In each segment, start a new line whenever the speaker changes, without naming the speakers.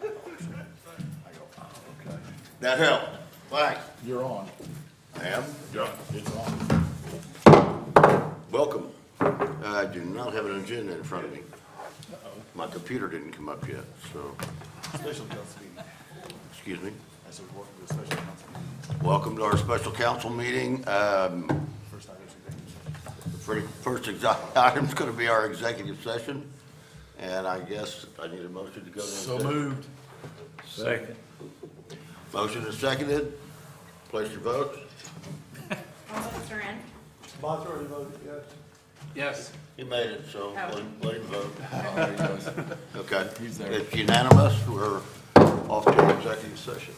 Okay.
That helped. Thanks.
You're on.
I am.
Yeah. It's on.
Welcome. I do not have an agenda in front of me. My computer didn't come up yet, so,
Special council meeting.
excuse me.
I said, welcome to the special council meeting.
Welcome to our special council meeting.
First item is executive session.
First item's going to be our executive session, and I guess I need a motion to go to.
So moved.
Second.
Motion is seconded. Place your votes.
All votes are in.
Bonds already voted, yes.
Yes.
He made it, so let him vote.
Oh, there he goes.
Okay.
He's there.
It's unanimous. We're off to executive session.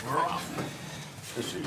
We're off.
Let's see.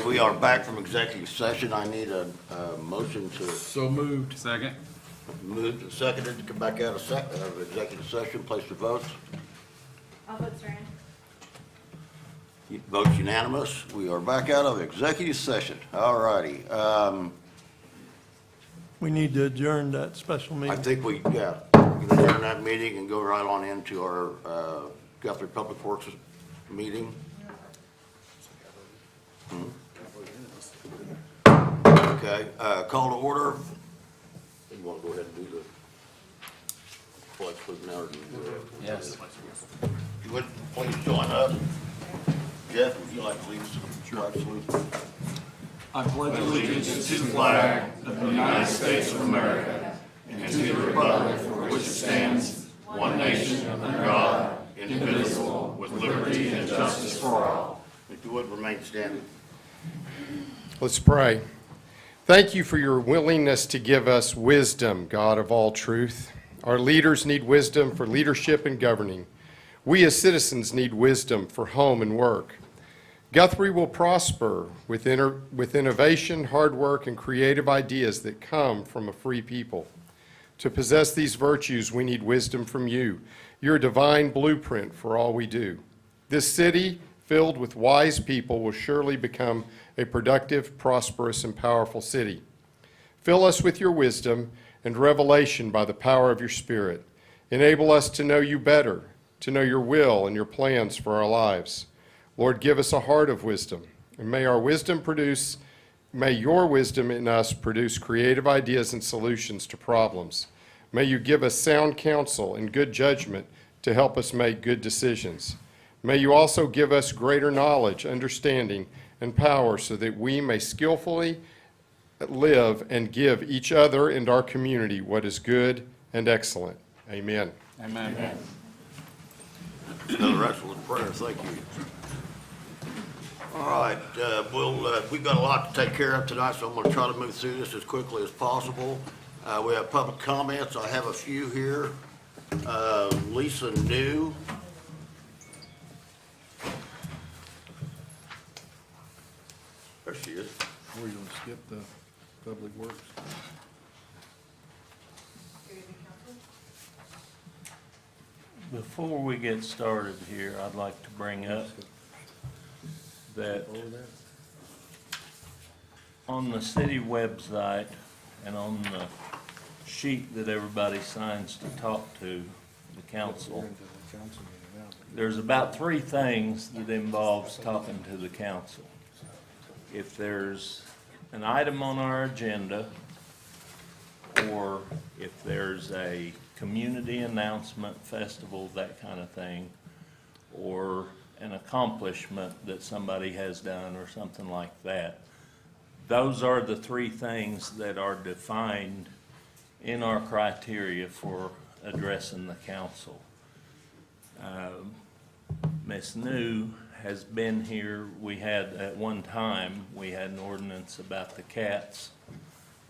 we are back from executive session. I need a motion to
So moved.
Second.
move and seconded to come back out of executive session, place the votes.
All votes are in.
Votes unanimous. We are back out of executive session. All righty.
We need to adjourn that special
I
meeting.
think we can adjourn that meeting and go right on into our Guthrie Public Works meeting. Okay, call to order. You want to go ahead and do the flag salute now? Or do you do it?
Yes.
If you would, please join us. Jeff, would you like to lead us in the flag salute?
I pledge allegiance to the flag of the United States of America and to the republic for which it stands, one nation, under God, indivisible, with liberty and justice for all.
If you would, remain standing.
Let's pray. Thank you for your willingness to give us wisdom, God of all truth. Our leaders need wisdom for leadership and governing. We as citizens need wisdom for home and work. Guthrie will prosper with innovation, hard work, and creative ideas that come from a free people. To possess these virtues, we need wisdom from you, your divine blueprint for all we do. This city, filled with wise people, will surely become a productive, prosperous, and powerful city. Fill us with your wisdom and revelation by the power of your Spirit. Enable us to know you better, to know your will and your plans for our lives. Lord, give us a heart of wisdom, and may your wisdom in us produce creative ideas and solutions to problems. May you give us sound counsel and good judgment to help us make good decisions. May you also give us greater knowledge, understanding, and power so that we may skillfully live and give each other and our community what is good and excellent. Amen.
Amen.
Another excellent prayer, thank you. All right, we've got a lot to take care of tonight, so I'm going to try to move through this as quickly as possible. We have public comments. I have a few here. Lisa New. There she is.
We're gonna skip the public works.
Before we get started here, I'd like to bring up that on the city website and on the sheet that everybody signs to talk to the council, there's about 3 things that involves talking to the council. If there's an item on our agenda, or if there's a community announcement, festival, that kind of thing, or an accomplishment that somebody has done or something like that, those are the 3 things that are defined in our criteria for addressing the council. Ms. New has been here. We had, at one time, we had an ordinance about the cats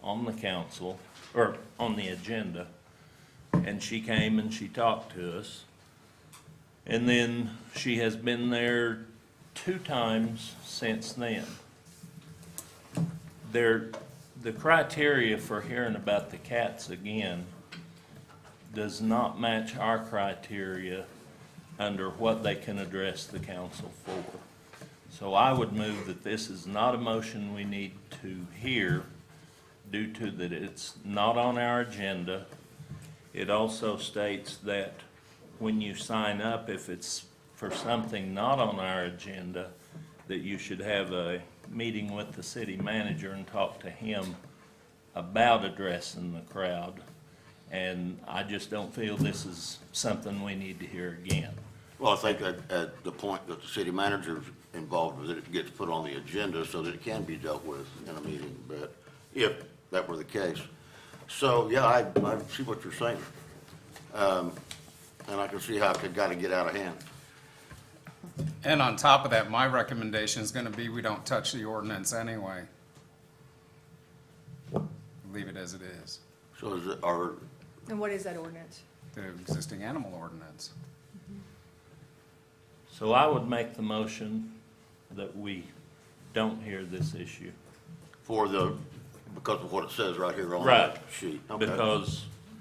on the council, or on the agenda, and she came and she talked to us. And then she has been there 2 times since then. The criteria for hearing about the cats again does not match our criteria under what they can address the council for. So I would move that this is not a motion we need to hear due to that it's not on our agenda. It also states that when you sign up, if it's for something not on our agenda, that you should have a meeting with the city manager and talk to him about addressing the crowd. And I just don't feel this is something we need to hear again.
Well, I think at the point that the city manager's involved with it, it gets put on the agenda so that it can be dealt with in a meeting, but if that were the case. So, yeah, I see what you're saying. And I can see how it could kind of get out of hand.
And on top of that, my recommendation is gonna be we don't touch the ordinance anyway. Leave it as it is,
So is it,
And what is that ordinance?
the existing animal ordinance.
So I would make the motion that we don't hear this issue.
Because of what it says right here on
Right.
the sheet. Okay.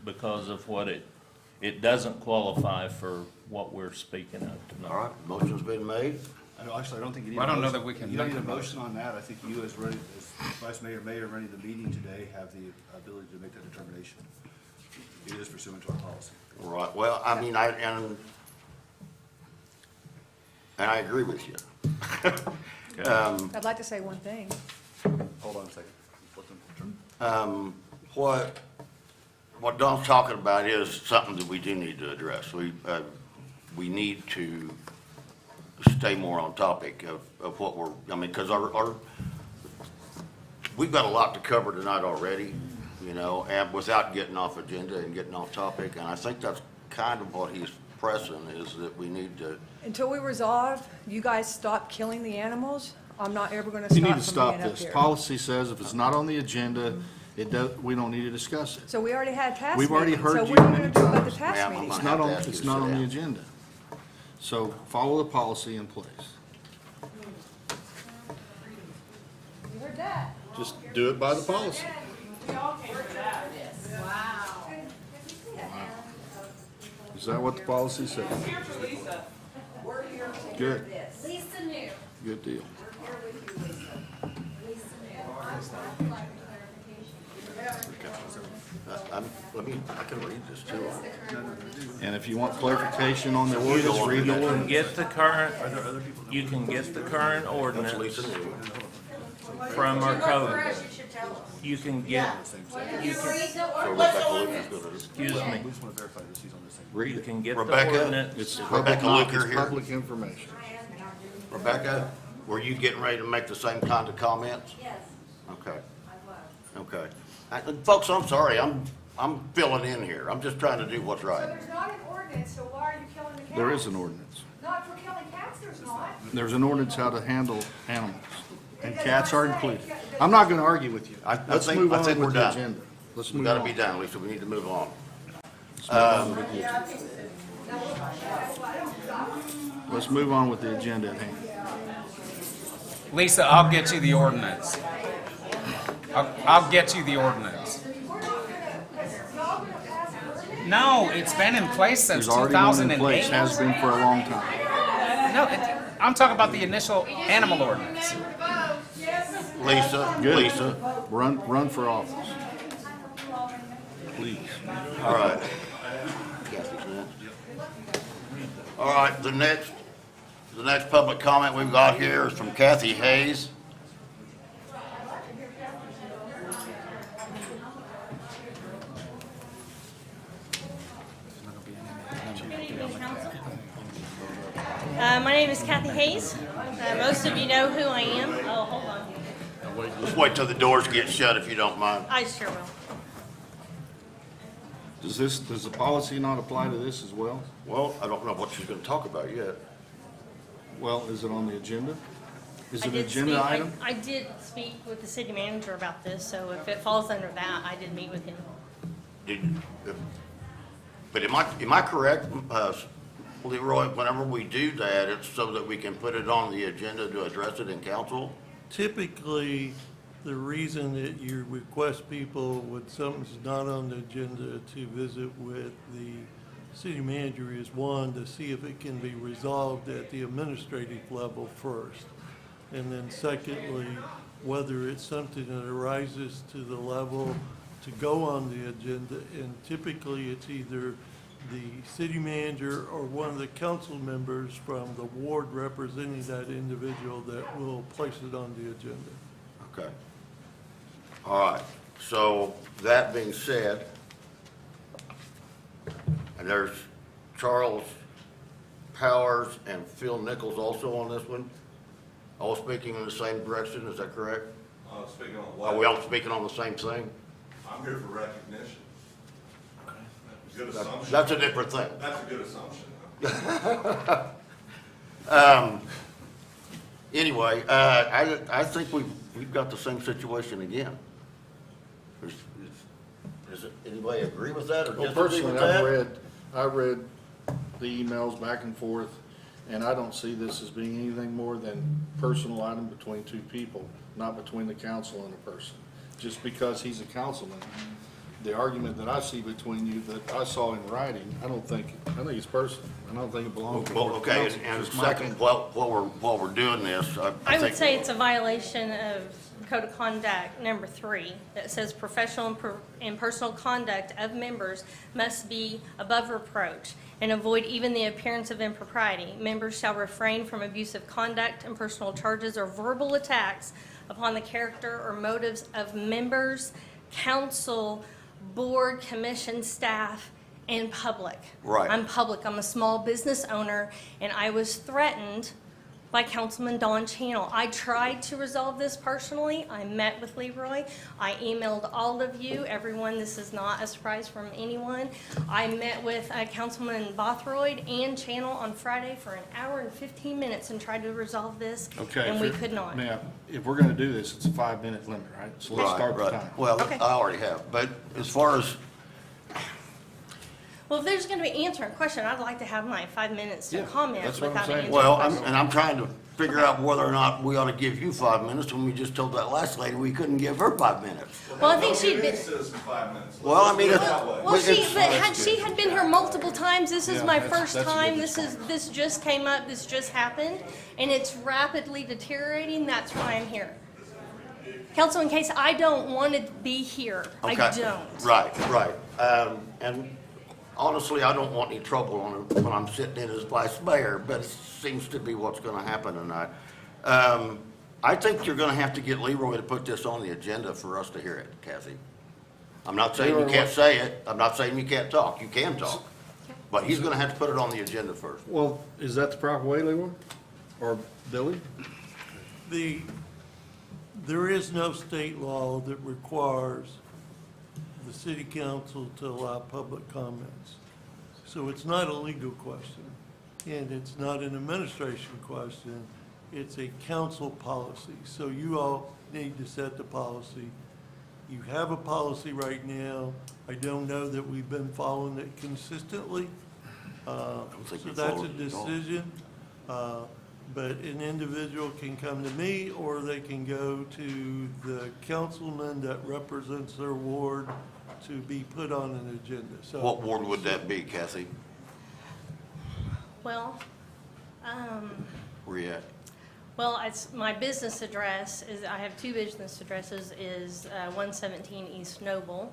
Because of what it doesn't qualify for what we're speaking of tonight.
All right, motion's been made.
Actually, I don't think you need.
I
a
don't know
motion.
that we can
You don't
make
need a
a
motion on that. I think you as Vice Mayor running the meeting today have the ability to make that determination. It is pursuant to our policy.
Right, well, I mean, and I agree with you.
I'd like to say one thing.
Hold on a second. Let them determine.
What Don's talking about is something that we do need to address. We need to stay more on topic of what because we've got a lot to cover tonight already, and without getting off agenda and getting off topic, and I think that's kind of what he's pressing, is that we need to,
Until we resolve, you guys stop killing the animals, I'm not ever gonna
You need
stop
to
from
stop
being up
this.
here.
Policy says if it's not on the agenda, we don't need to discuss it.
So we already had a task
We've already
meeting.
heard
So
you
what are you
many
gonna do about the
times.
task
Ma'am, I'm
meeting?
not-
It's not
have to
on,
ask you
it's
to
not
sit
on the
down.
agenda. So follow the policy in place.
You heard that?
Just do it by the policy. Is that what the policy says? Good.
Lisa knew.
Good deal.
I can read this too.
And if you want clarification on the
You
ordinance,
don't
read
want
the
to
ordinance.
Get the current, you can get the current
That's
ordinance
Lisa New.
from our code.
First, you should tell us.
You can get,
You can read the
So
ordinance.
Rebecca Luker's gonna,
excuse me,
We just want to verify this. He's on the same.
Read
you
it.
can get the
Rebecca?
ordinance.
It's
Is
public,
Rebecca Luker
it's
here?
public information.
Rebecca, were you getting ready to make the same kind of comments?
Yes,
Okay,
I was.
okay. And folks, I'm sorry, I'm filling in here. I'm just trying to do what's
So
right.
there's not an ordinance, so why are you killing the cats?
There is an ordinance.
Not for killing cats, there's not.
There's an ordinance how to handle animals, and cats are included. I'm not gonna argue with you.
I
Let's
think-
move
I
on
think
with
we're
the
done.
agenda. Let's
We
move
gotta
on.
be done, Lisa, we need to move on.
Let's move on with the agenda at hand.
Lisa, I'll get you the ordinance. I'll get you the ordinance. No, it's been in place since
There's already one in place,
2008.
has been for a long time.
No, I'm talking about the initial animal ordinance.
Lisa,
Good.
Lisa,
Run for office. Please.
all right. All right, the next public comment we've got here is from Kathy Hayes.
My name is Kathy Hayes. Most of you know who I am. Oh, hold on.
Let's wait till the doors get shut if you don't mind.
I sure will.
Does the policy not apply to this as well?
Well, I don't know what she's gonna talk about yet.
Well, is it on the agenda? Is
I
it an
did
agenda
speak-
item?
I did speak with the city manager about this, so if it falls under that, I did meet with him.
But am I correct, Leroy, whenever we do that, it's so that we can put it on the agenda to address it in council?
Typically, the reason that you request people when something's not on the agenda to visit with the city manager is, one, to see if it can be resolved at the administrative level first. And then secondly, whether it's something that arises to the level to go on the agenda. And typically, it's either the city manager or one of the council members from the ward representing that individual that will place it on the agenda.
Okay. All right, so that being said, and there's Charles Powers and Phil Nichols also on this one, all speaking in the same direction, is that correct?
Speaking on
Are we all speaking on the same thing?
I'm here for recognition. Good assumption.
That's a different thing.
That's a good assumption.
Anyway, I think we've got the same situation again. Does anybody agree with that or
Well,
disagree
personally,
with that?
I read the emails back and forth, And I don't see this as being anything more than personal item between two people, not between the council and a person. Just because he's a councilman, the argument that I see between you that I saw in writing, I think it's personal. I don't think it belongs
Well,
before the
okay,
council.
and
Just my
second,
opinion.
while we're doing this, I
I would
think.
say it's a violation of Code of Conduct number 3 that says professional and personal conduct of members must be above reproach and avoid even the appearance of impropriety. Members shall refrain from abusive conduct and personal charges or verbal attacks upon the character or motives of members, council, board, commission, staff, and public.
Right.
I'm public. I'm a small business owner, and I was threatened by Councilman Don Channel. I tried to resolve this personally. I met with Leroy. I emailed all of you, everyone. This is not a surprise from anyone. I met with Councilman Bothroyd and Channel on Friday for an hour and 15 minutes and tried to resolve this,
Okay.
and we could not.
Now, if we're gonna do this, it's a 5-minute limit, right? So let's start the time.
Well,
Okay.
I already have, but as far as,
Well, if there's going to be answering a question, I'd like to have my 5 minutes to
Yeah,
comment
that's what I'm
without
saying.
answering
well,
a question.
I'm trying to figure out whether or not we ought to give you 5 minutes when we just told that last lady we couldn't give her 5 minutes.
Well, I think she'd been.
Citizen 5 minutes.
Well, I mean,
Well,
but
she,
it's-
but had she had been here multiple times, this is
Yeah,
my
that's-
first
that's a
time,
good
this just came up, this just happened, and it's rapidly deteriorating, that's why I'm here. Councilman Case, I don't want to be here, I
Okay.
don't.
Right. And honestly, I don't want any trouble when I'm sitting in as vice mayor, but it seems to be what's gonna happen tonight. I think you're gonna have to get Leroy to put this on the agenda for us to hear it, Kathy. I'm not saying you
Leroy,
can't
what-
say it, I'm not saying you can't talk, you can talk. But he's gonna have to put it on the agenda first.
Well, is that the proper way, Leroy? Or Billy?
There is no state law that requires the city council to allow public comments. So it's not a legal question, and it's not an administration question, it's a council policy. So you all need to set the policy. You have a policy right now. I don't know that we've been following it consistently.
think
So
we
that's a
followed it at all.
decision. But an individual can come to me, or they can go to the councilman that represents their ward to be put on an agenda. So
What ward would that be, Kathy?
Well,
Where you at?
well, it's, my business address is, I have 2 business addresses, is 117 East Noble,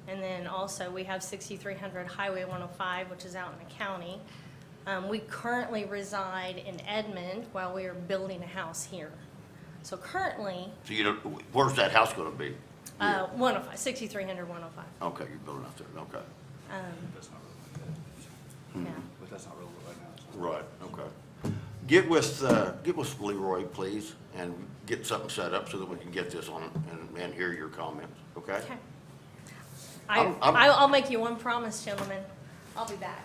and then also we have 6300 Highway 105, which is out in the county. We currently reside in Edmond while we are building a house here. So currently,
So you don't, where's that house gonna be?
105, 6300 105.
Okay, you're building out there, okay.
That's not relevant,
Yeah.
but that's not relevant right now.
Right, okay. Get with Leroy, please, and get something set up so that we can get this on and hear your comments, okay?
Okay.
I'm-
I'll make you one promise, gentlemen. I'll be back.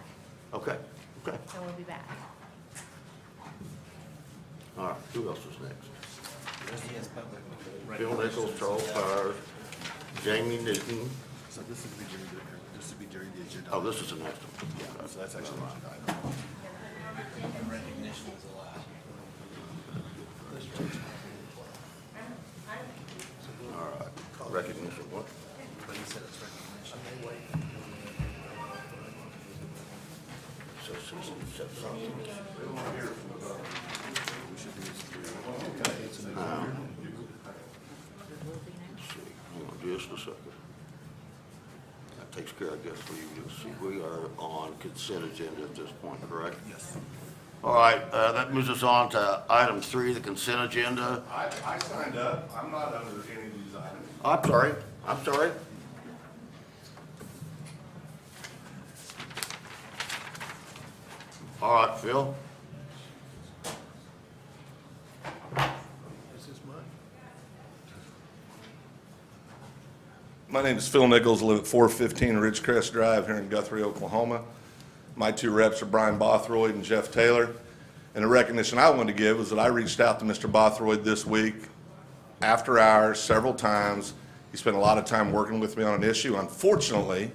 Okay, okay.
I will be back.
All right, who else is next? Bill Nichols, Charles Powers, Jamie Newton.
So this would be during the agenda.
Oh, this is the next one.
Yeah, so that's actually an agenda item.
All right, recognition, what? So, Susan, set something. Let's see, hang on just a second. That takes care, I guess, for you to see. We are on consent agenda at this point, correct?
Yes.
All right, that moves us on to item 3, the consent agenda.
I signed up. I'm not under any of these items.
I'm sorry. All right, Phil?
this is mine.
My name is Phil Nichols. I live at 415 Ridgecrest Drive here in Guthrie, Oklahoma. My 2 reps are Brian Bothroyd and Jeff Taylor. And the recognition I wanted to give was that I reached out to Mr. Bothroyd this week after hours several times. He spent a lot of time working with me on an issue. Unfortunately,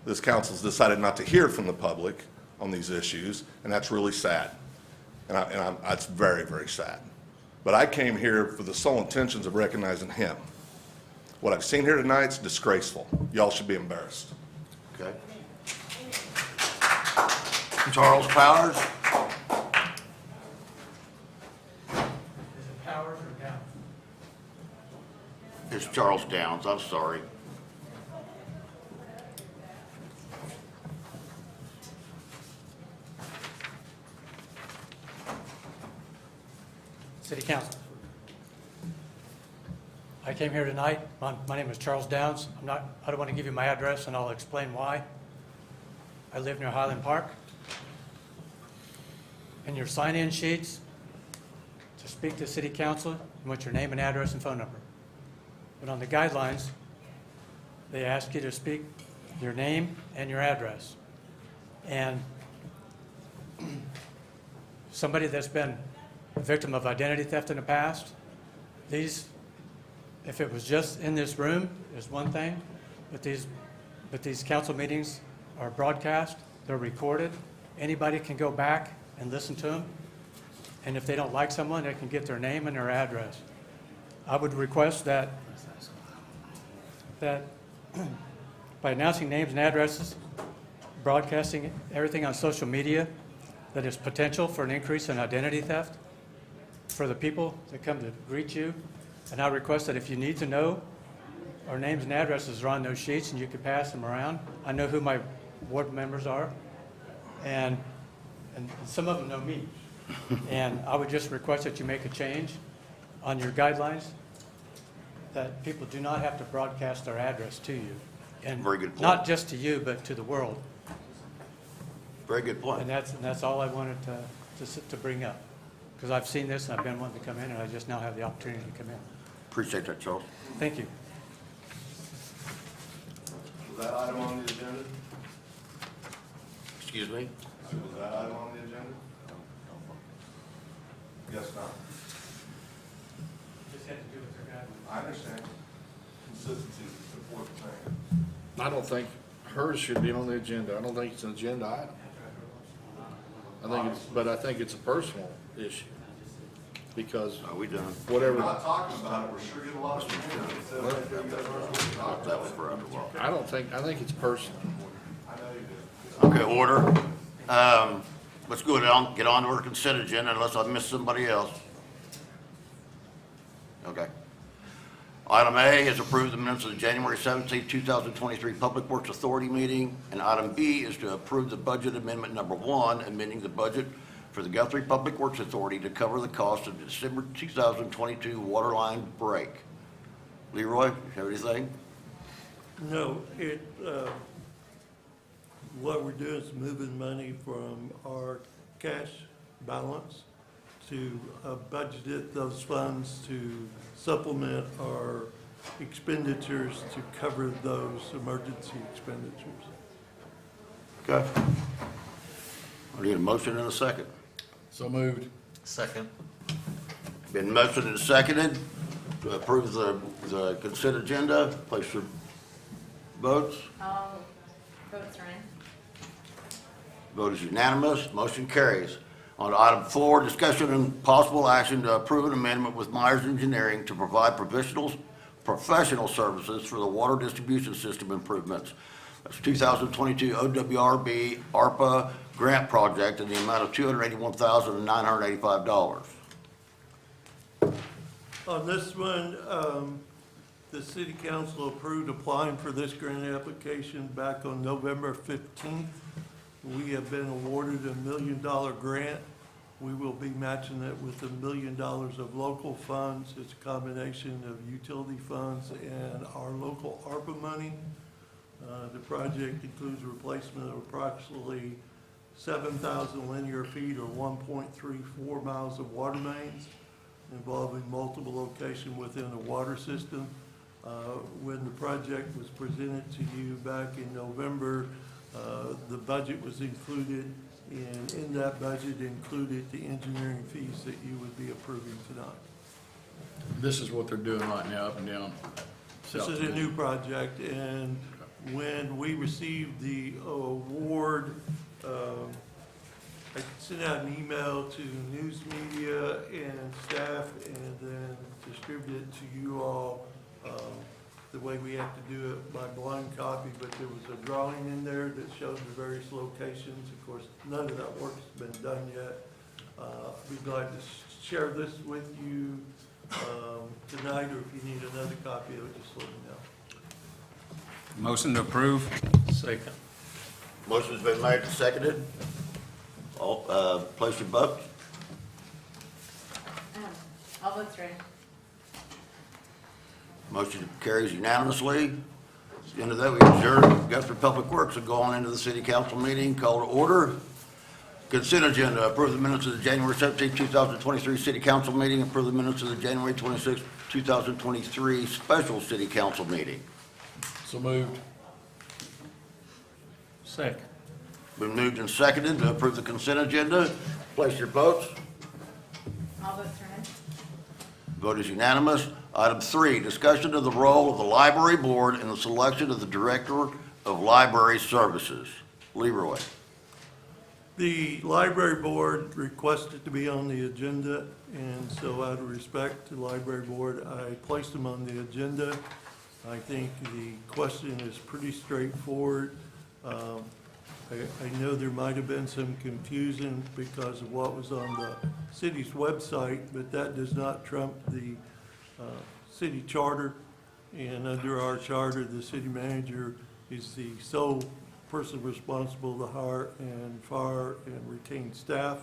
this council's decided not to hear from the public on these issues, and that's really sad.
That's very, very sad. But I came here for the sole intentions of recognizing him. What I've seen here tonight is disgraceful. Y'all should be embarrassed.
Okay. Charles Powers?
Powers or Downs?
It's Charles Downs, I'm sorry.
City Council. I came here tonight, my name is Charles Downs. I don't want to give you my address, and I'll explain why. I live near Highland Park. In your sign-in sheets, to speak to City Council, you want your name and address and phone number. But on the guidelines, they ask you to speak your name and your address. And somebody that's been a victim of identity theft in the past, if it was just in this room, is one thing, but these council meetings are broadcast, they're recorded, anybody can go back and listen to them, and if they don't like someone, they can get their name and their address. I would request that by announcing names and addresses, broadcasting everything on social media, that is potential for an increase in identity theft for the people that come to greet you. And I request that if you need to know, our names and addresses are on those sheets and you can pass them around. I know who my ward members are, and some of them know me. And I would just request that you make a change on your guidelines, that people do not have to broadcast their address to you. And
Very good point.
not just to you, but to the world.
Very good point.
And that's all I wanted to bring up. Because I've seen this, and I've been wanting to come in, and I just now have the opportunity to come in.
Appreciate that, Charles.
Thank you.
Was that item on the agenda?
Excuse me?
Was that item on the agenda? Yes, no.
Just had to do with your guidelines.
I understand. Consistency is an important thing.
I don't think hers should be on the agenda. I don't think it's an agenda item. I think it's a personal issue, because
Are we done?
whatever,
We're not talking about it, we're sure getting a lot of people.
That was for underwater.
I think it's personal.
Okay, order. Let's get on to our consent agenda unless I missed somebody else. Okay. Item A is approve the minutes of the January 17, 2023 Public Works Authority meeting. And item B is to approve the budget amendment number 1, amending the budget for the Guthrie Public Works Authority to cover the cost of the December 2022 water line break. Leroy, you have anything?
No, what we're doing is moving money from our cash balance to budget those funds to supplement our expenditures to cover those emergency expenditures.
Okay. I need a motion and a second.
So moved.
Second.
Been motioned and seconded to approve the consent agenda. Place your votes.
All votes are in.
Vote is unanimous. Motion carries. On to item 4, discussion and possible action to approve an amendment with Myers Engineering to provide professional services for the water distribution system improvements. That's 2022 OWRB ARPA grant project in the amount of $281,985.
On this one, the city council approved applying for this grant application back on November 15th. We have been awarded a $1 million grant. We will be matching it with $1 million of local funds. It's a combination of utility funds and our local ARPA money. The project includes replacement of approximately 7,000 linear feet or 1.34 miles of water mains involving multiple locations within the water system. When the project was presented to you back in November, the budget was included, and in that budget included the engineering fees that you would be approving tonight.
This is what they're doing right now, up and down.
This is a new project, and when we received the award I sent out an email to news media and staff and then distribute it to you all the way we have to do it by blind copy, but there was a drawing in there that showed the various locations. Of course, none of that work's been done yet. I'd be glad to share this with you tonight, or if you need another copy of it, just let me know.
Motion to approve.
Second.
Motion's been made and seconded. All, place your votes.
All votes ready.
Motion carries unanimously. At the end of that, we adjourn Guthrie Public Works and go on into the city council meeting. Call to order. Consent agenda, approve the minutes of the January 17, 2023 city council meeting, approve the minutes of the January 26, 2023 special city council meeting.
So moved. Second.
Been moved and seconded to approve the consent agenda. Place your votes.
All votes ready.
Vote is unanimous. Item 3, discussion of the role of the library board in the selection of the director of library services. Leroy.
The library board requested to be on the agenda, and so out of respect to the library board, I placed them on the agenda. I think the question is pretty straightforward. I know there might have been some confusion because of what was on the city's website, but that does not trump the city charter. And under our charter, the city manager is the sole person responsible to hire and fire and retain staff.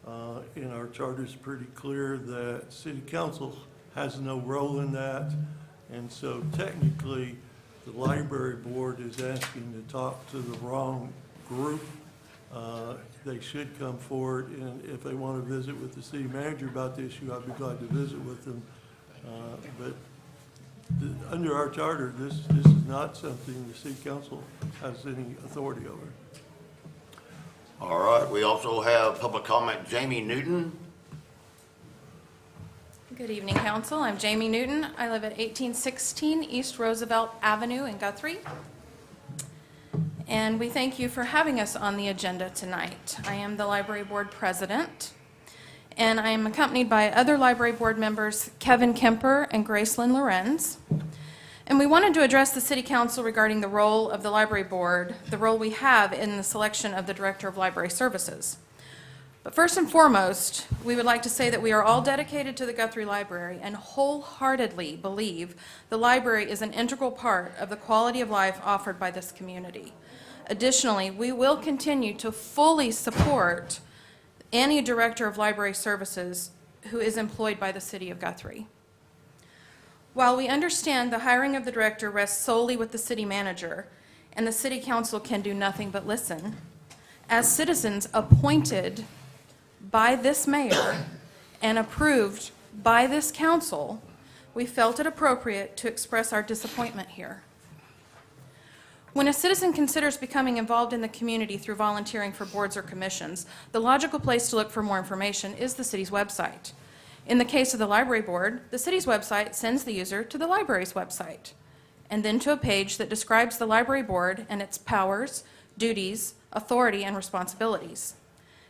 And our charter is pretty clear that city council has no role in that. And so technically, the library board is asking to talk to the wrong group. They should come forward, and if they want to visit with the city manager about the issue, I'd be glad to visit with them. But under our charter, this is not something the city council has any authority over.
All right, we also have public comment, Jamie Newton.
Good evening, council. I'm Jamie Newton. I live at 1816 East Roosevelt Avenue in Guthrie. And we thank you for having us on the agenda tonight. I am the library board president, and I am accompanied by other library board members, Kevin Kemper and Gracelyn Lorenz. And we wanted to address the city council regarding the role of the library board, the role we have in the selection of the director of library services. But first and foremost, we would like to say that we are all dedicated to the Guthrie Library and wholeheartedly believe the library is an integral part of the quality of life offered by this community. Additionally, we will continue to fully support any director of library services who is employed by the city of Guthrie. While we understand the hiring of the director rests solely with the city manager, and the city council can do nothing but listen, as citizens appointed by this mayor and approved by this council, we felt it appropriate to express our disappointment here. When a citizen considers becoming involved in the community through volunteering for boards or commissions, the logical place to look for more information is the city's website. In the case of the library board, the city's website sends the user to the library's website, and then to a page that describes the library board and its powers, duties, authority, and responsibilities.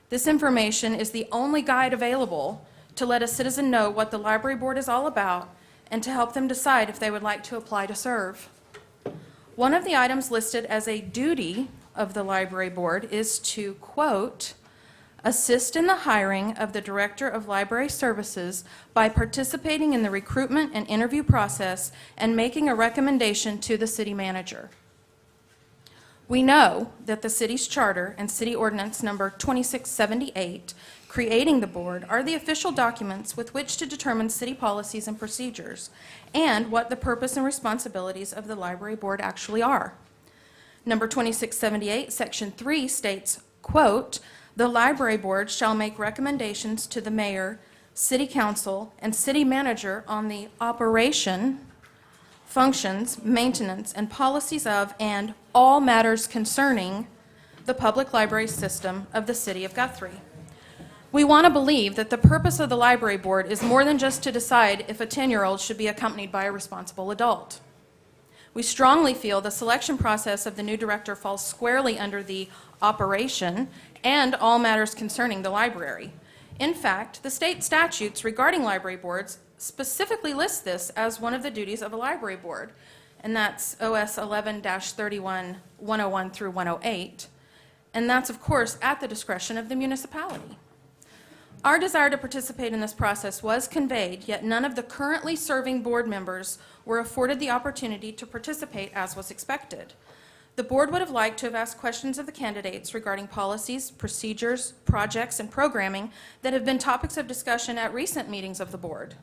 This information is the only guide available to let a citizen know what the library board is all about and to help them decide if they would like to apply to serve. One of the items listed as a duty of the library board is to, quote, assist in the hiring of the director of library services by participating in the recruitment and interview process and making a recommendation to the city manager. We know that the city's charter and city ordinance number 2678 creating the board are the official documents with which to determine city policies and procedures and what the purpose and responsibilities of the library board actually are. Number 2678, section 3 states, quote, the library board shall make recommendations to the mayor, city council, and city manager on the operation, functions, maintenance, and policies of, and all matters concerning the public library system of the city of Guthrie. We want to believe that the purpose of the library board is more than just to decide if a 10-year-old should be accompanied by a responsible adult. We strongly feel the selection process of the new director falls squarely under the operation and all matters concerning the library. In fact, the state statutes regarding library boards specifically list this as one of the duties of a library board, and that's OS 11-31, 101 through 108, and that's, of course, at the discretion of the municipality. Our desire to participate in this process was conveyed, yet none of the currently serving board members were afforded the opportunity to participate as was expected. The board would have liked to have asked questions of the candidates regarding policies, procedures, projects, and programming that have been topics of discussion at recent meetings of the board.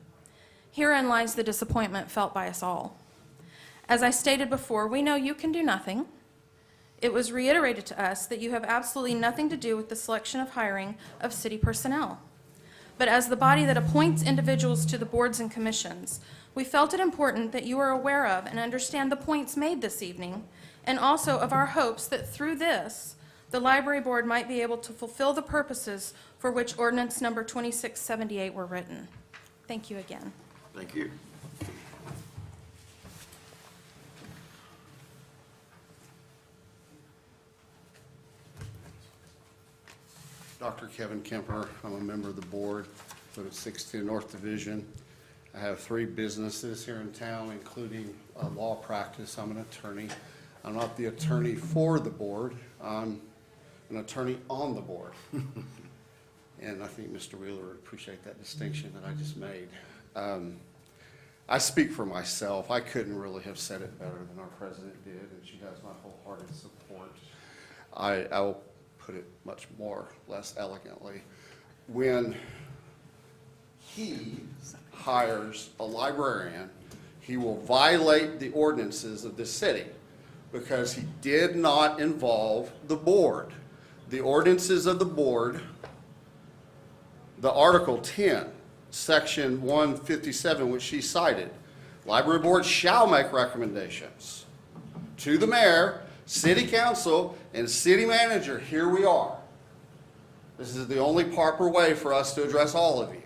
Herein lies the disappointment felt by us all. As I stated before, we know you can do nothing. It was reiterated to us that you have absolutely nothing to do with the selection of hiring of city personnel. But as the body that appoints individuals to the boards and commissions, we felt it important that you are aware of and understand the points made this evening, and also of our hopes that through this, the library board might be able to fulfill the purposes for which ordinance number 2678 were written. Thank you again.
Thank you.
Dr. Kevin Kemper. I'm a member of the board, live at 610 North Division. I have 3 businesses here in town, including a law practice. I'm an attorney. I'm not the attorney for the board. I'm an attorney on the board. And I think Mr. Wheeler would appreciate that distinction that I just made. I speak for myself. I couldn't really have said it better than our president did, and she has my wholehearted support. I will put it much more, less elegantly. When he hires a librarian, he will violate the ordinances of this city because he did not involve the board. The ordinances of the board, the Article 10, Section 157, which she cited, library board shall make recommendations to the mayor, city council, and city manager. Here we are. This is the only proper way for us to address all of you,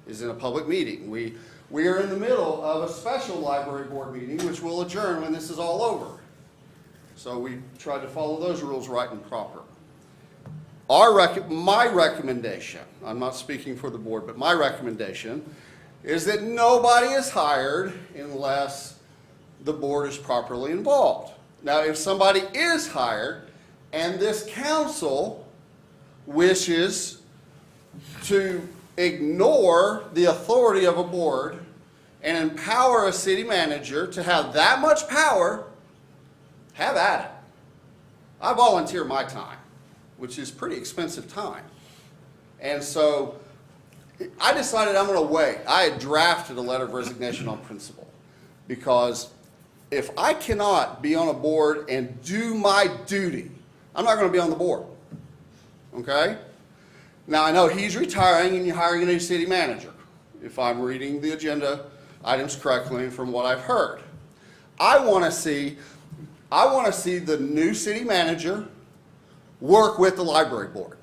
is in a public meeting. We are in the middle of a special library board meeting, which will adjourn when this is all over. So we tried to follow those rules right and proper. My recommendation, I'm not speaking for the board, but my recommendation is that nobody is hired unless the board is properly involved. Now, if somebody is hired and this council wishes to ignore the authority of a board and empower a city manager to have that much power, have at it. I volunteer my time, which is pretty expensive time. And so I decided I'm going to wait. I had drafted a letter of resignation on principle because if I cannot be on a board and do my duty, I'm not going to be on the board. Okay? Now, I know he's retiring and you're hiring a new city manager, if I'm reading the agenda items correctly and from what I've heard. I want to see the new city manager work with the library board.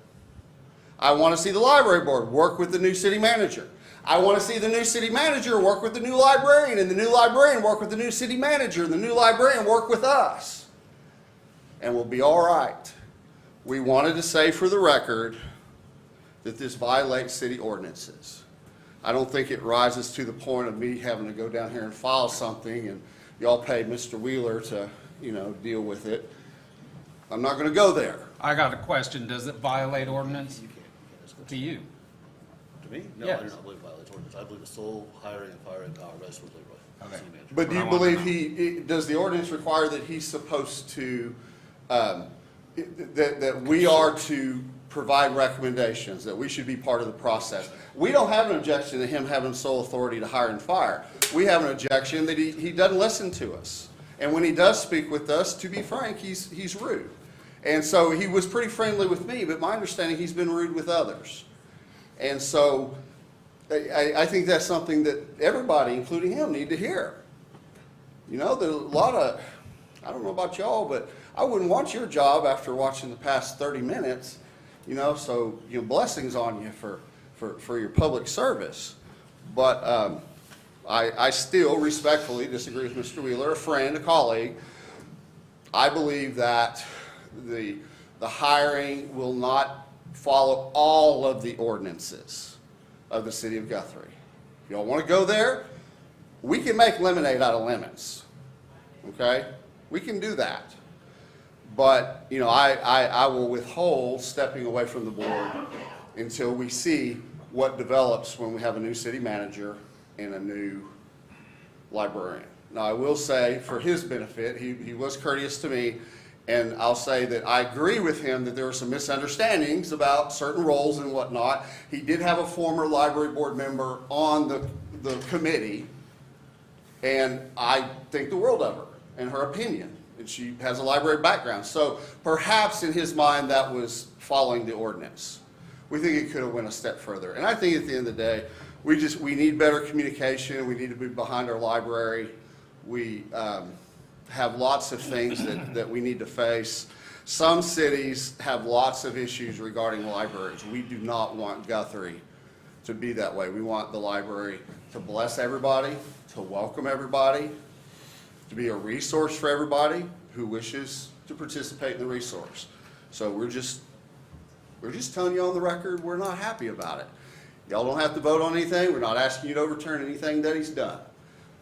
I want to see the library board work with the new city manager. I want to see the new city manager work with the new librarian, and the new librarian work with the new city manager, and the new librarian work with us. And we'll be all right. We wanted to say for the record that this violates city ordinances. I don't think it rises to the point of me having to go down here and file something and y'all pay Mr. Wheeler to, deal with it. I'm not going to go there.
I got a question. Does it violate ordinance? To you?
To me? No,
Yes.
I do not believe it violates ordinance. I believe the sole hiring and firing power rests with the city manager.
But do you believe does the ordinance require that he's supposed to, that we are to provide recommendations, that we should be part of the process? We don't have an objection to him having sole authority to hire and fire. We have an objection that he doesn't listen to us. And when he does speak with us, to be frank, he's rude. And so he was pretty friendly with me, but my understanding he's been rude with others. And so I think that's something that everybody, including him, need to hear. There's a lot of, I don't know about y'all, but I wouldn't want your job after watching the past 30 minutes, so blessings on you for your public service. But I still respectfully disagree with Mr. Wheeler, a friend, a colleague. I believe that the hiring will not follow all of the ordinances of the city of Guthrie. If y'all want to go there, we can make lemonade out of lemons, okay? We can do that. But, you know, I will withhold stepping away from the board until we see what develops when we have a new city manager and a new librarian. Now, I will say, for his benefit, he was courteous to me, and I'll say that I agree with him that there were some misunderstandings about certain roles and whatnot. He did have a former library board member on the committee, and I think the world of her and her opinion. And she has a library background. So perhaps in his mind that was following the ordinance. We think it could have went a step further. And I think at the end of the day, we need better communication. We need to be behind our library. We have lots of things that we need to face. Some cities have lots of issues regarding libraries. We do not want Guthrie to be that way. We want the library to bless everybody, to welcome everybody, to be a resource for everybody who wishes to participate in the resource. So we're just telling you on the record, we're not happy about it. Y'all don't have to vote on anything. We're not asking you to overturn anything that he's done.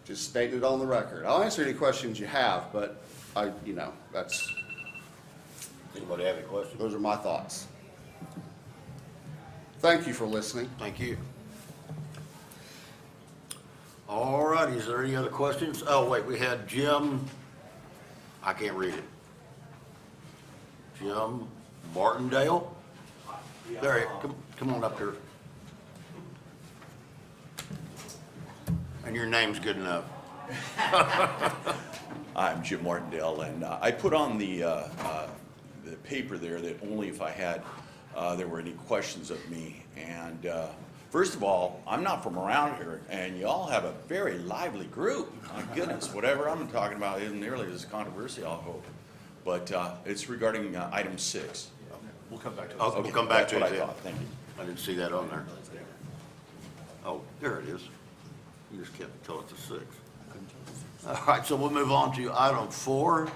Just stating it on the record. I'll answer any questions you have, but that's.
Anybody have any questions?
Those are my thoughts. Thank you for listening.
Thank you. All righty, is there any other questions? Oh, wait, we had Jim, I can't read it. Jim Martindale? There, come on up here. And your name's good enough.
I'm Jim Martindale, and I put on the paper there that only if I had, there were any questions of me. And first of all, I'm not from around here, and y'all have a very lively group. My goodness, whatever I'm talking about isn't nearly as controversial, I hope. But it's regarding item 6.
We'll come back to it.
Okay, we'll come back to it.
That's what I thought. Thank you.
I didn't see that on there. Oh, there it is. You just kept until it's a 6. All right, so we'll move on to item 4.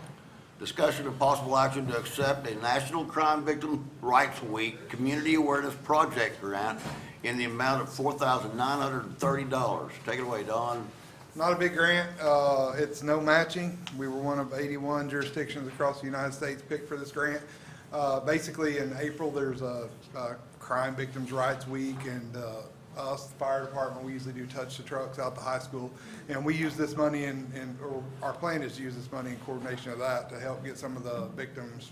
Discussion of possible action to accept a National Crime Victim Rights Week Community Awareness Project grant in the amount of $4,930. Take it away, Don.
Not a big grant. It's no matching. We were one of 81 jurisdictions across the United States picked for this grant. Basically, in April, there's a Crime Victims Rights Week, and us, the fire department, we usually do touch the trucks out the high school, and we use this money or our plan is to use this money in coordination of that to help get some of the victims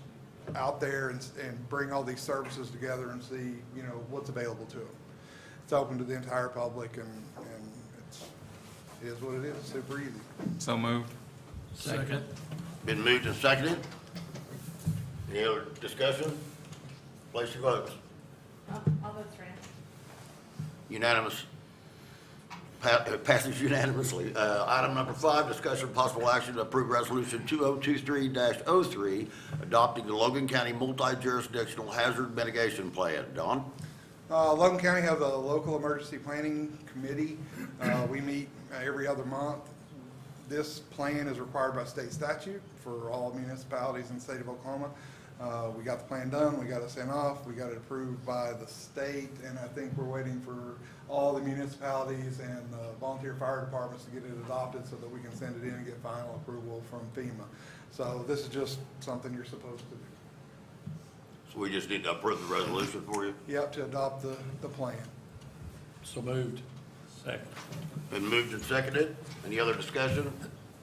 out there and bring all these services together and see, what's available to them. It's open to the entire public, and it is what it is. Super easy.
So moved.
Second.
Been moved and seconded. Any other discussion? Place your votes.
All votes for it.
Unanimous. Passes unanimously. Item number 5, discussion of possible action to approve resolution 2023-03, adopting the Logan County Multi-Jurisdictional Hazard Mitigation Plan. Don?
Logan County has a local emergency planning committee. We meet every other month. This plan is required by state statute for all municipalities in the state of Oklahoma. We got the plan done, we got it sent off, we got it approved by the state, and I think we're waiting for all the municipalities and volunteer fire departments to get it adopted so that we can send it in and get final approval from FEMA. So this is just something you're supposed to do.
So we just need to approve the resolution for you?
Yep, to adopt the plan.
So moved. Second.
Been moved and seconded. Any other discussion?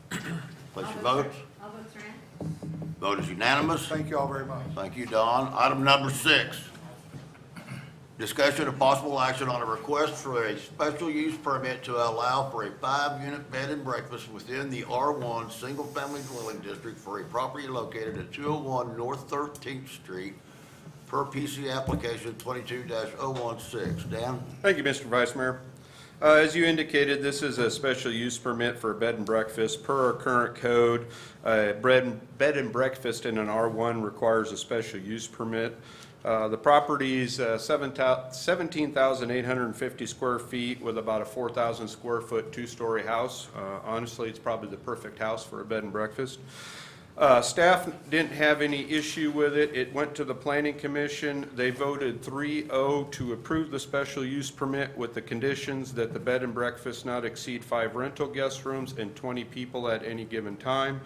Place your votes.
All votes are in.
Vote is unanimous.
Thank you all very much.
Thank you, Don. Item number 6, discussion of possible action on a request for a special use permit to allow for a 5-unit bed and breakfast within the R1 Single Family Dwelling District for a property located at 201 North 13th Street per PC application 22-016. Dan?
Thank you, Mr. Vice Mayor. As you indicated, this is a special use permit for a bed and breakfast. Per our current code, bed and breakfast in an R1 requires a special use permit. The property's 17,850 square feet with about a 4,000 square foot two-story house. Honestly, it's probably the perfect house for a bed and breakfast. Staff didn't have any issue with it. It went to the Planning Commission. They voted 3-0 to approve the special use permit with the conditions that the bed and breakfast not exceed 5 rental guest rooms and 20 people at any given time.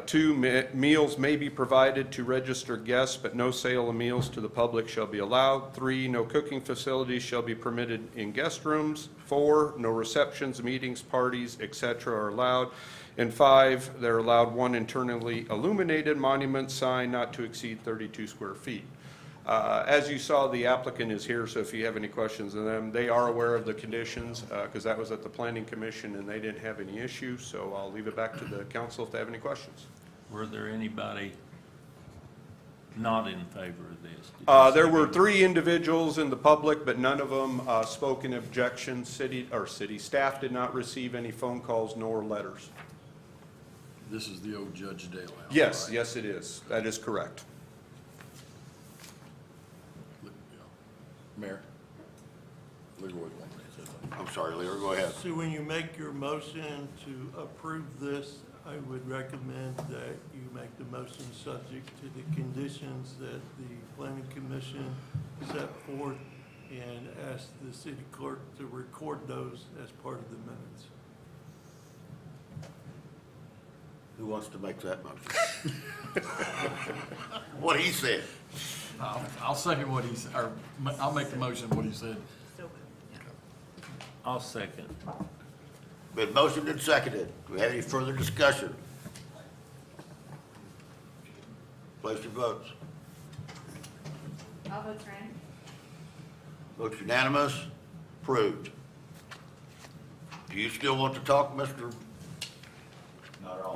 2, meals may be provided to registered guests, but no sale of meals to the public shall be allowed. 3, no cooking facilities shall be permitted in guest rooms. 4, no receptions, meetings, parties, etc. are allowed. And 5, they're allowed 1 internally illuminated monument sign not to exceed 32 square feet. As you saw, the applicant is here, so if you have any questions of them, they are aware of the conditions, because that was at the Planning Commission and they didn't have any issues, so I'll leave it back to the council if they have any questions.
Were there anybody not in favor of this?
There were 3 individuals in the public, but none of them spoke in objection. City staff did not receive any phone calls nor letters.
This is the old Judge Dale house.
Yes,
right?
yes it is. That is correct.
Mayor? Leroy wanted to say something. I'm sorry, Leroy, go ahead.
So when you make your motion to approve this, I would recommend that you make the motion subject to the conditions that the Planning Commission set forth and ask the city clerk to record those as part of the minutes.
Who wants to make that motion? What he said.
I'll second what he said, or I'll make the motion what he said.
I'll second.
Been motioned and seconded. Do we have any further discussion? Place your votes.
All votes are in.
Votes unanimous. Approved. Do you still want to talk, Mr.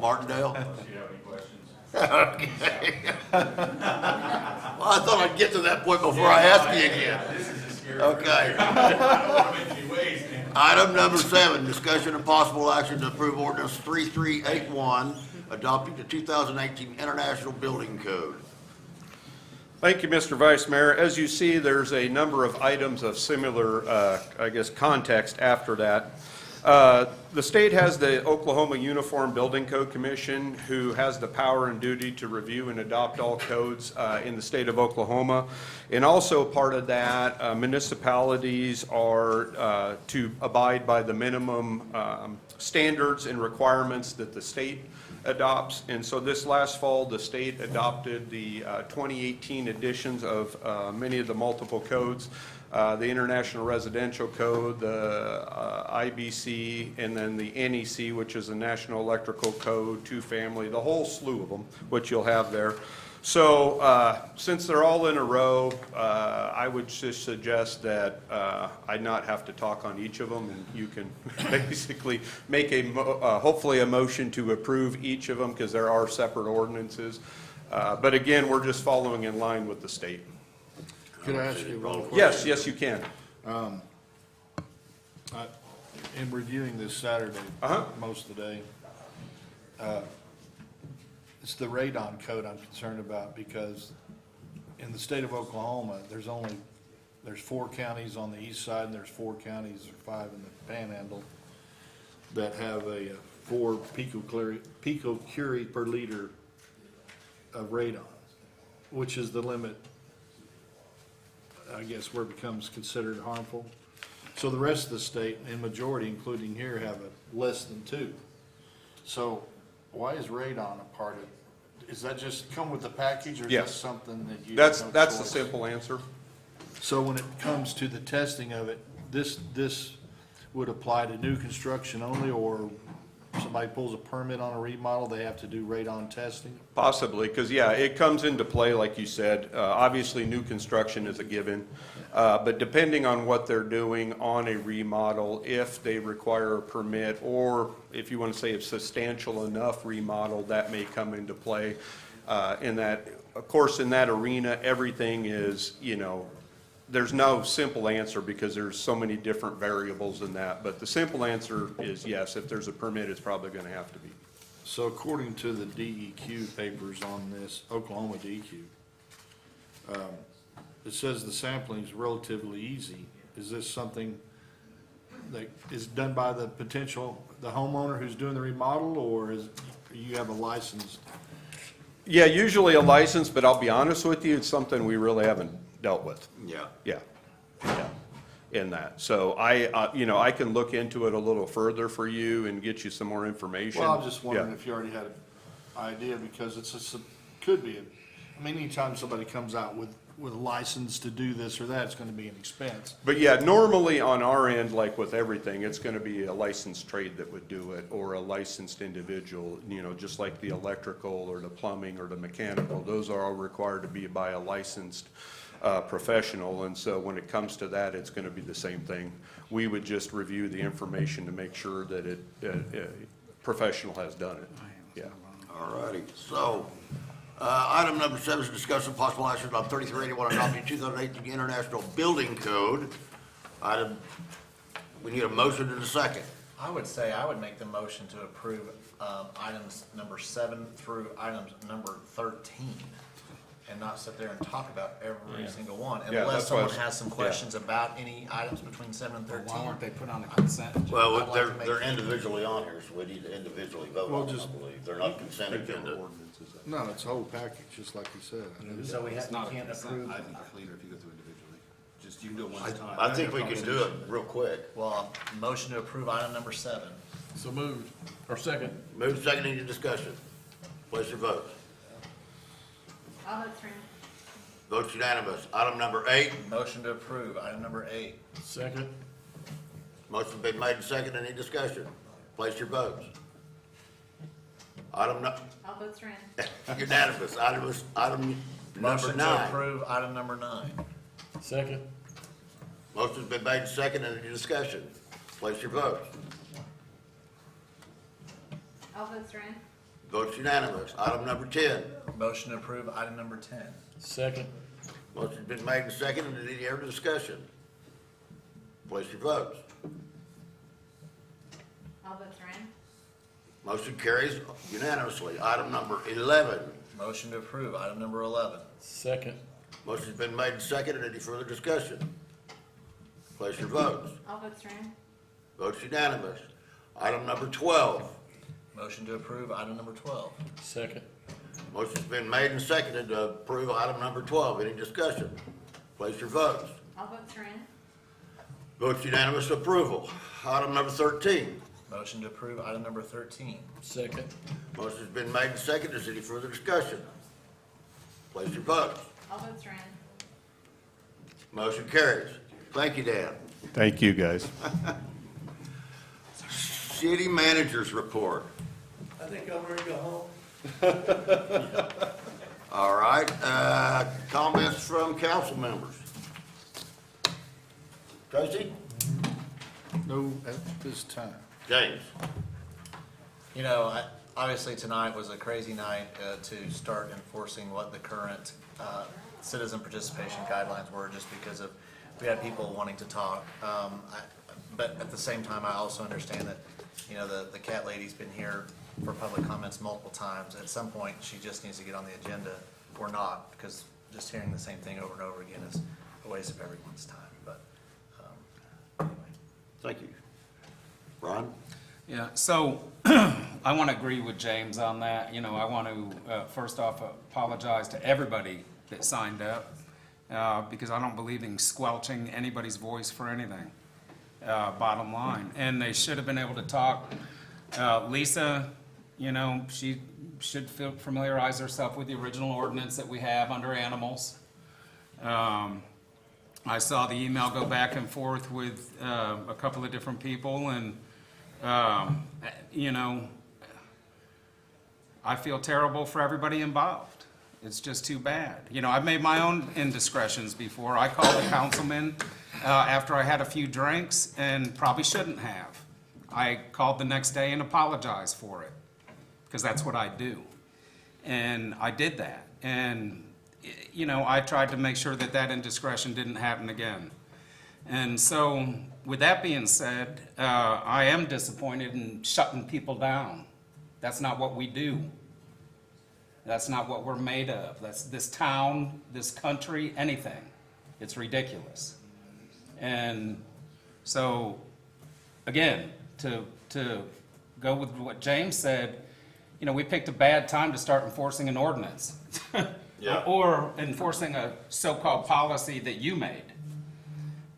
Martindale?
Unless you have any questions.
Okay. Well, I thought I'd get to that point before I ask you again.
This is a scary.
Okay.
I don't want to make any waves.
Item number 7, discussion and possible action to approve ordinance 3381, adopting the 2018 International Building Code.
Thank you, Mr. Vice Mayor. As you see, there's a number of items of similar, context after that. The state has the Oklahoma Uniform Building Code Commission, who has the power and duty to review and adopt all codes in the state of Oklahoma. And also part of that, municipalities are to abide by the minimum standards and requirements that the state adopts. And so this last fall, the state adopted the 2018 editions of many of the multiple codes. The International Residential Code, the IBC, and then the NEC, which is the National Electrical Code, 2-family, the whole slew of them, which you'll have there. So since they're all in a row, I would just suggest that I not have to talk on each of them, and you can basically make hopefully a motion to approve each of them, because there are separate ordinances. But again, we're just following in line with the state.
Could I ask you one question?
Yes, yes, you can.
In reviewing this Saturday, most of the day, it's the radon code I'm concerned about, because in the state of Oklahoma, there's 4 counties on the east side, and there's 4 counties or 5 in the panhandle that have a 4 picocurie per liter of radon, which is the limit, I guess, where it becomes considered harmful. So the rest of the state, and majority, including here, have a less than 2. So why is radon a part of, is that just come with the package, or is that something that you?
That's the simple answer.
So when it comes to the testing of it, this would apply to new construction only, or somebody pulls a permit on a remodel, they have to do radon testing?
Possibly, because, yeah, it comes into play, like you said. Obviously, new construction is a given. But depending on what they're doing on a remodel, if they require a permit, or if you want to say a substantial enough remodel, that may come into play. In that, of course, in that arena, everything is, there's no simple answer, because there's so many different variables in that. But the simple answer is yes, if there's a permit, it's probably going to have to be.
So according to the DEQ papers on this, Oklahoma DEQ, It says the sampling is relatively easy. Is this something that is done by the homeowner who's doing the remodel, or you have a licensed?
Yeah, usually a license, but I'll be honest with you, it's something we really haven't dealt with.
Yeah.
Yeah, yeah, in that. So I can look into it a little further for you and get you some more information.
Well, I'm just wondering
Yeah.
if you already had an idea, because could be, anytime somebody comes out with a license to do this or that, it's gonna be an expense.
But yeah, normally on our end, like with everything, it's gonna be a licensed trade that would do it, or a licensed individual, just like the electrical or the plumbing or the mechanical. Those are all required to be by a licensed professional, and so when it comes to that, it's gonna be the same thing. We would just review the information to make sure that a professional has done it. Yeah.
All righty, so, item number 7 is discussion possible action on 3381 adopting 2018 International Building Code. We need a motion and a second.
I would say I would make the motion to approve items number 7 through items number 13, and not sit there and talk about every single one,
Yeah,
unless
that's why I
someone
was-
has some
yeah.
questions about any items between 7 and 13.
Why weren't they put on the consent agenda?
Well,
I'd like to make-
they're individually on here, so we need to individually vote on them, I believe. They're not consent agenda.
No, it's a whole package, just like you said.
So we
It's not a
can't
consent.
approve.
I think it's cleaner if you go through individually. Just, you can do it one at a time.
I think we can do it real quick.
Well, motion to approve item number 7.
So moved, or second.
Move second, any discussion? Place your votes.
All votes for him.
Votes unanimous. Item number 8,
Motion to approve item number 8.
Second.
motion's been made and second, any discussion? Place your votes.
All votes for him.
Unanimous. Item number
Motion to
9.
approve item number 9.
Second.
Motion's been made and second, any discussion? Place your votes.
All votes for him.
Votes unanimous. Item number 10.
Motion to approve item number 10.
Second.
Motion's been made and seconded. Any other discussion? Place your votes.
All votes for him.
Motion carries unanimously. Item number 11.
Motion to approve item number 11.
Second.
Motion's been made and seconded. Any further discussion? Place your votes.
All votes for him.
Votes unanimous. Item number 12.
Motion to approve item number 12.
Second.
Motion's been made and seconded to approve item number 12. Any discussion? Place your votes.
All votes for him.
Votes unanimous approval. Item number 13.
Motion to approve item number 13.
Second.
Motion's been made and seconded. Is any further discussion? Place your votes.
All votes for him.
Motion carries. Thank you, Dan.
Thank you, guys.
City managers report.
I think I'm ready to go home.
All right, comments from council members. Tracy?
No, at this time.
James?
Obviously tonight was a crazy night to start enforcing what the current citizen participation guidelines were, just because we had people wanting to talk. But at the same time, I also understand that, the cat lady's been here for public comments multiple times. At some point, she just needs to get on the agenda or not, because just hearing the same thing over and over again is a waste of everyone's time. But anyway.
Thank you. Ron?
Yeah, so I want to agree with James on that. I want to, first off, apologize to everybody that signed up, because I don't believe in squelching anybody's voice for anything, bottom line. And they should have been able to talk. Lisa, she should familiarize herself with the original ordinance that we have under animals. I saw the email go back and forth with a couple of different people, and I feel terrible for everybody involved. It's just too bad. I've made my own indiscretions before. I called a councilman after I had a few drinks and probably shouldn't have. I called the next day and apologized for it, because that's what I do. And I did that. And, I tried to make sure that indiscretion didn't happen again. And so, with that being said, I am disappointed in shutting people down. That's not what we do. That's not what we're made of. That's this town, this country, anything. It's ridiculous. And so, again, to go with what James said, you know, we picked a bad time to start enforcing an ordinance.
Yeah.
Or enforcing a so-called policy that you made.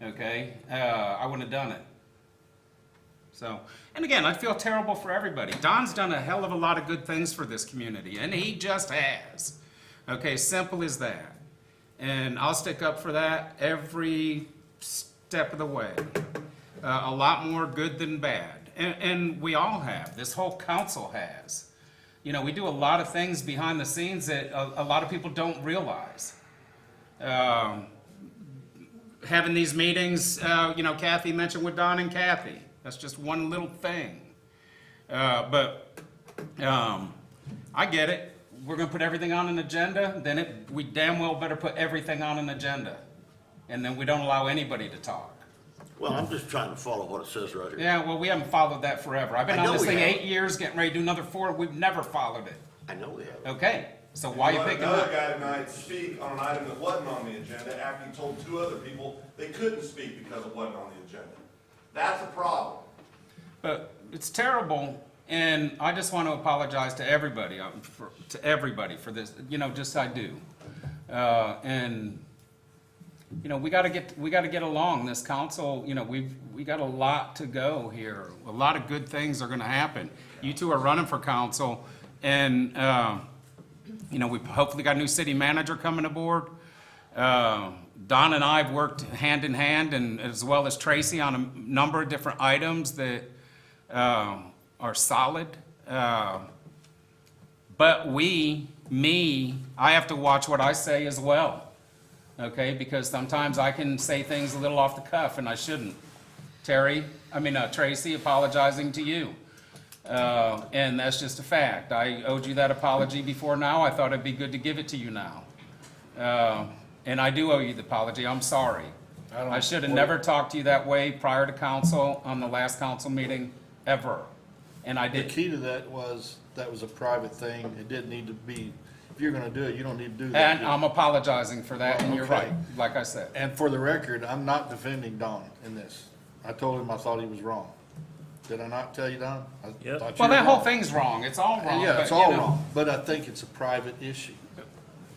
Okay? I wouldn't have done it. So, and again, I feel terrible for everybody. Don's done a hell of a lot of good things for this community, and he just has. Okay, simple as that. And I'll stick up for that every step of the way. A lot more good than bad. And we all have. This whole council has. You know, we do a lot of things behind the scenes that a lot of people don't realize. Having these meetings, you know, Kathy mentioned with Don and Kathy. That's just one little thing. But I get it. We're going to put everything on an agenda, then we damn well better put everything on an agenda. And then we don't allow anybody to talk.
Well, I'm just trying to follow what it says right here.
Yeah, well, we haven't followed that forever. I've been
I
on
know
this
we
thing
haven't.
8 years, getting ready to do another 4. We've never followed it.
I know we have.
Okay, so why are you picking
Another
up?
guy tonight speak on an item that wasn't on the agenda after he told 2 other people they couldn't speak because it wasn't on the agenda. That's a problem.
But it's terrible, and I just want to apologize to everybody, for this. You know, just I do. And you know, we got to get along. This council, you know, we got a lot to go here. A lot of good things are going to happen. You 2 are running for council, and you know, we've hopefully got a new city manager coming aboard. Don and I have worked hand in hand, and as well as Tracy, on a number of different items that are solid. But I have to watch what I say as well. Okay, because sometimes I can say things a little off the cuff, and I shouldn't. Tracy, apologizing to you. And that's just a fact. I owed you that apology before now. I thought it'd be good to give it to you now. And I do owe you the apology. I'm sorry. I should have never talked to you that way prior to council on the last council meeting, ever. And I
The
did.
key to that was a private thing. It didn't need to be, if you're gonna do it, you don't need to do that.
And I'm apologizing for that, and you're
Okay.
right, like I said.
And for the record, I'm not defending Don in this. I told him I thought he was wrong. Did I not tell you, Don? I thought you
Well,
were
that whole
wrong.
thing's wrong. It's all wrong.
Yeah,
but,
it's
you
all
know,
wrong, but I think it's a private issue.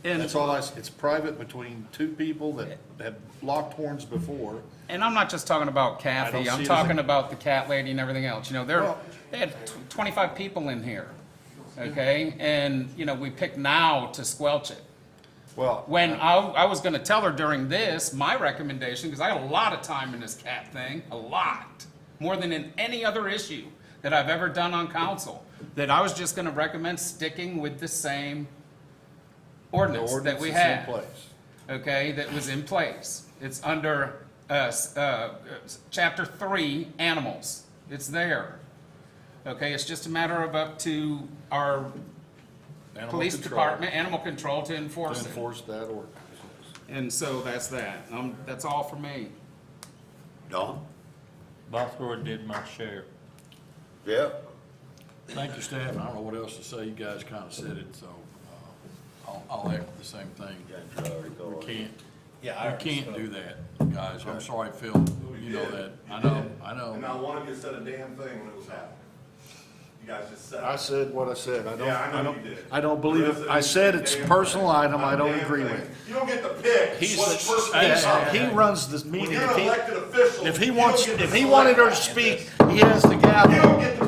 And
That's all it's private between 2 people that have locked horns before.
And I'm not just talking about
I
Kathy,
don't
I'm
see it
talking
as a-
about the cat lady and everything else. You know,
Well-
they had 25 people in here, okay? And, you know, we picked now to squelch it.
Well,
When I was gonna tell her during this, my recommendation, because I got a lot of time in this cat thing, a lot, more than in any other issue that I've ever done on council, that I was just gonna recommend sticking with the same ordinance that we
is in
had.
place.
Okay, that was in place. It's under Chapter 3, Animals. It's there. Okay, it's just a matter of up to our
Animal
police
control.
department, animal control, to
To
enforce it.
enforce that ordinance.
And so that's that. That's all for me.
Don?
Bothroyd did my share.
Yeah?
Thank you, staff. I don't know what else to say. You guys kind of said it, so I'll echo the same thing. We can't,
Yeah, I
we can't
already
do that, guys. I'm sorry, Phil. You know that. I know.
And not one of you said a damn thing when it was happening. You guys just said it.
I said what I said.
Yeah, I know you did.
I don't believe it. I said it's a personal item I don't agree with.
You don't get to pick what person
He runs this meeting.
When you're an elected official,
If he
you don't
wants,
get to
if he
select
wanted her to
that.
speak, he has the gavel.
You don't get to